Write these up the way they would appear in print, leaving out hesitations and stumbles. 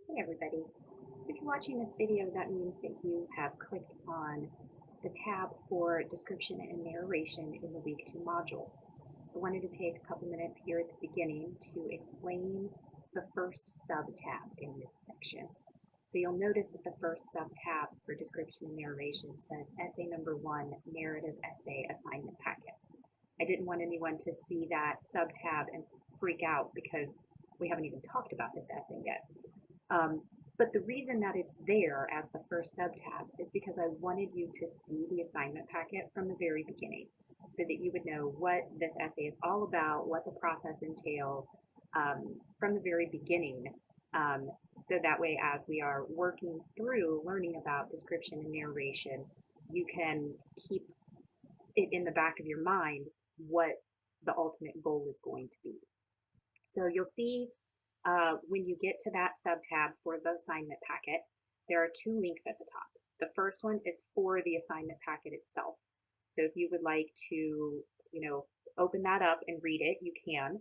Hey everybody. So if you're watching this video, that means that you have clicked on the tab for description and narration in the Week 2 module. I wanted to take a couple minutes here at the beginning to explain the first sub-tab in this section. So you'll notice that the first sub-tab for description and narration says Essay Number 1, Narrative Essay Assignment Packet. I didn't want anyone to see that sub-tab and freak out because we haven't even talked about this essay yet. But the reason that it's there as the first sub-tab is because I wanted you to see the assignment packet from the very beginning so that you would know what this essay is all about, what the process entails from the very beginning. So that way, as we are working through learning about description and narration, you can keep it in the back of your mind what the ultimate goal is going to be. So you'll see when you get to that sub-tab for the assignment packet, there are two links at the top. The first one is for the assignment packet itself. So if you would like to, open that up and read it, you can.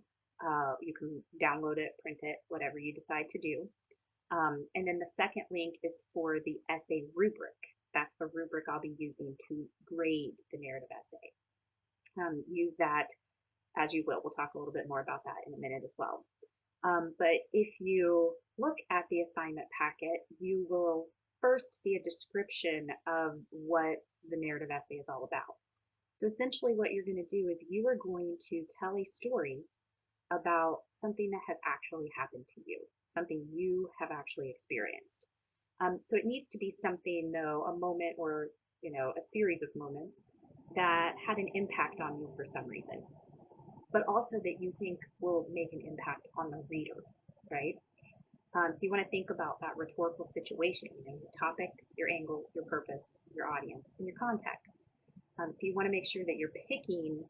You can download it, print it, whatever you decide to do. And then the second link is for the essay rubric. That's the rubric I'll be using to grade the narrative essay. Use that as you will. We'll talk a little bit more about that in a minute as well. But if you look at the assignment packet, you will first see a description of what the narrative essay is all about. So essentially what you're going to do is you are going to tell a story about something that has actually happened to you, something you have actually experienced. So it needs to be something, though, a moment or, a series of moments that had an impact on you for some reason, but also that you think will make an impact on the readers, right? So you want to think about that rhetorical situation, your topic, your angle, your purpose, your audience, and your context. So you want to make sure that you're picking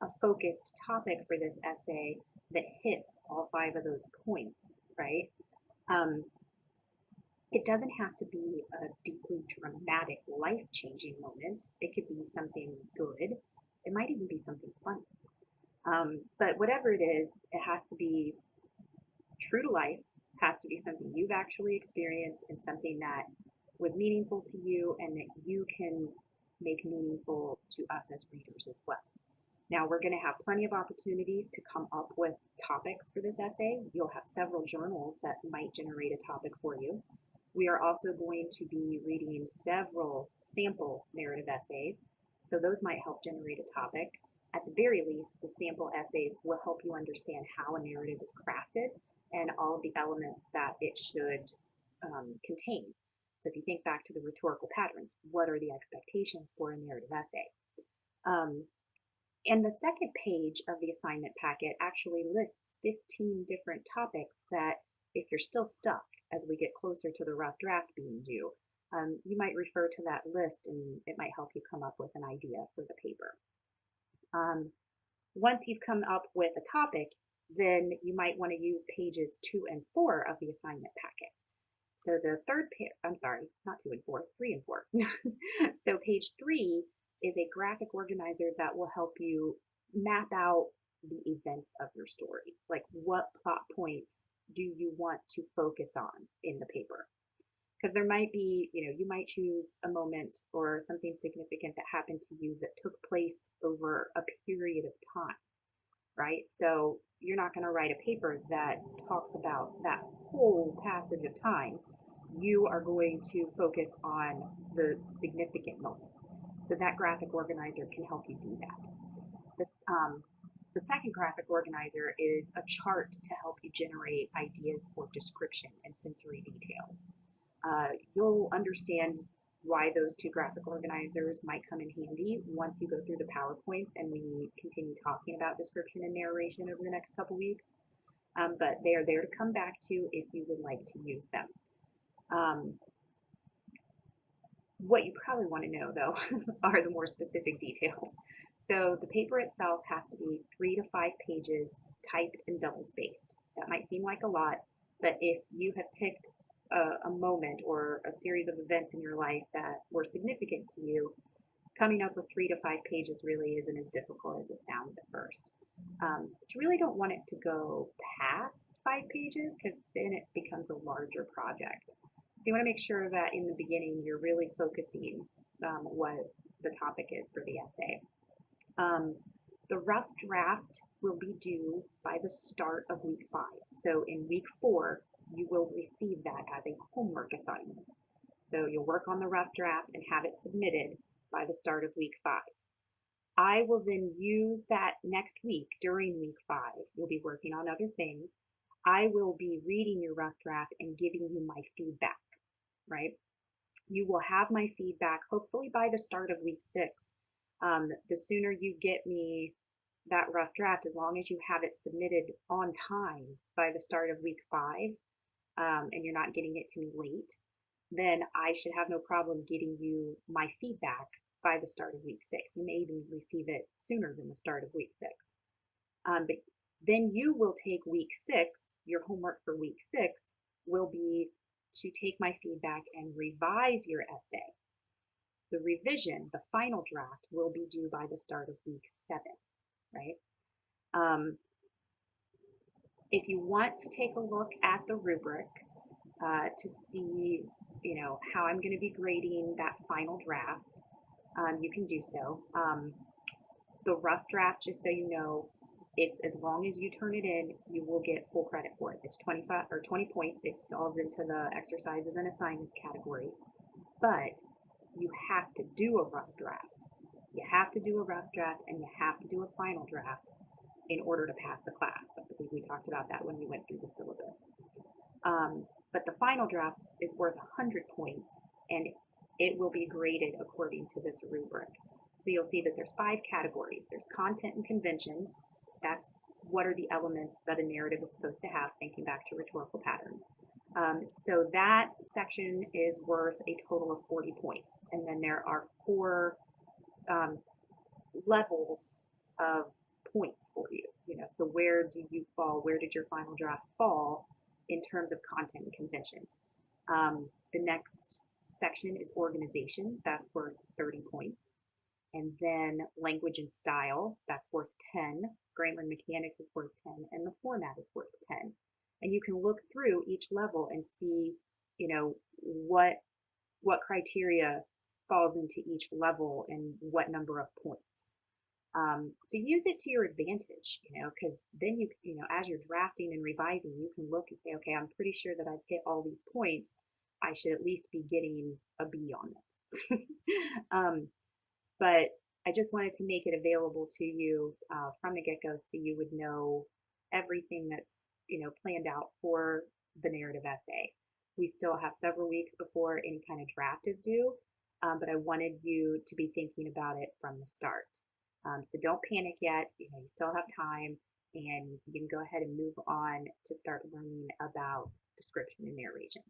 a focused topic for this essay that hits all 5 of those points, right? It doesn't have to be a deeply dramatic, life-changing moment. It could be something good. It might even be something funny. But whatever it is, it has to be true to life, has to be something you've actually experienced and something that was meaningful to you and that you can make meaningful to us as readers as well. Now, we're going to have plenty of opportunities to come up with topics for this essay. You'll have several journals that might generate a topic for you. We are also going to be reading several sample narrative essays, so those might help generate a topic. At the very least, the sample essays will help you understand how a narrative is crafted and all of the elements that it should contain. So if you think back to the rhetorical patterns, what are the expectations for a narrative essay? And the second page of the assignment packet actually lists 15 different topics that, if you're still stuck as we get closer to the rough draft being due, you might refer to that list and it might help you come up with an idea for the paper. Once you've come up with a topic, then you might want to use pages 2 and 4 of the assignment packet. So the third page, I'm sorry, not 2 and 4, 3 and 4. So page 3 is a graphic organizer that will help you map out the events of your story. Like, what plot points do you want to focus on in the paper? Because there might be, you might choose a moment or something significant that happened to you that took place over a period of time, right? So you're not going to write a paper that talks about that whole passage of time. You are going to focus on the significant moments. So that graphic organizer can help you do that. The second graphic organizer is a chart to help you generate ideas for description and sensory details. You'll understand why those two graphic organizers might come in handy once you go through the PowerPoints and we continue talking about description and narration over the next couple weeks. But they are there to come back to if you would like to use them. What you probably want to know, though, are the more specific details. So the paper itself has to be 3 to 5 pages, typed and double-spaced. That might seem like a lot, but if you have picked a moment or a series of events in your life that were significant to you, coming up with 3 to 5 pages really isn't as difficult as it sounds at first. But you really don't want it to go past 5 5 pages because then it becomes a larger project. So you want to make sure that in the beginning you're really focusing what the topic is for the essay. The rough draft will be due by the start of week 5. So in week 4, you will receive that as a homework assignment. So you'll work on the rough draft and have it submitted by the start of week 5. I will then use that next week during week 5. You'll be working on other things. I will be reading your rough draft and giving you my feedback, right? You will have my feedback hopefully by the start of week 6. The sooner you get me that rough draft, as long as you have it submitted on time by the start of week 5, and you're not getting it to me late, then I should have no problem getting you my feedback by the start of week 6. You may even receive it sooner than the start of week 6. But then you will take week 6, your homework for week 6 will be to take my feedback and revise your essay. The revision, the final draft, will be due by the start of week 7, right? If you want to take a look at the rubric to see, how I'm going to be grading that final draft, you can do so. The rough draft, just so you know, as long as you turn it in, you will get full credit for it. It's 25 or 20 points. It falls into the exercises and assignments category, but you have to do a rough draft. You have to do a rough draft and you have to do a final draft in order to pass the class. I believe we talked about that when we went through the syllabus. But the final draft is worth 100 points and it will be graded according to this rubric. So you'll see that there's 5 categories. There's content and conventions. That's what are the elements that a narrative is supposed to have, thinking back to rhetorical patterns. So that section is worth a total of 40 points. And then there are 4 levels of points for you. So where do you fall? Where did your final draft fall in terms of content and conventions? The next section is organization. That's worth 30 points. And then language and style, that's worth 10. Grammar and mechanics is worth 10. And the format is worth 10. And you can look through each level and see, what criteria falls into each level and what number of points. So use it to your advantage, because then as you're drafting and revising, you can look and say, okay, I'm pretty sure that I've hit all these points. I should at least be getting a B on this. But I just wanted to make it available to you from the get-go so you would know everything that's, planned out for the narrative essay. We still have several weeks before any kind of draft is due, but I wanted you to be thinking about it from the start. So don't panic yet, you still have time, and you can go ahead and move on to start learning about description and narration.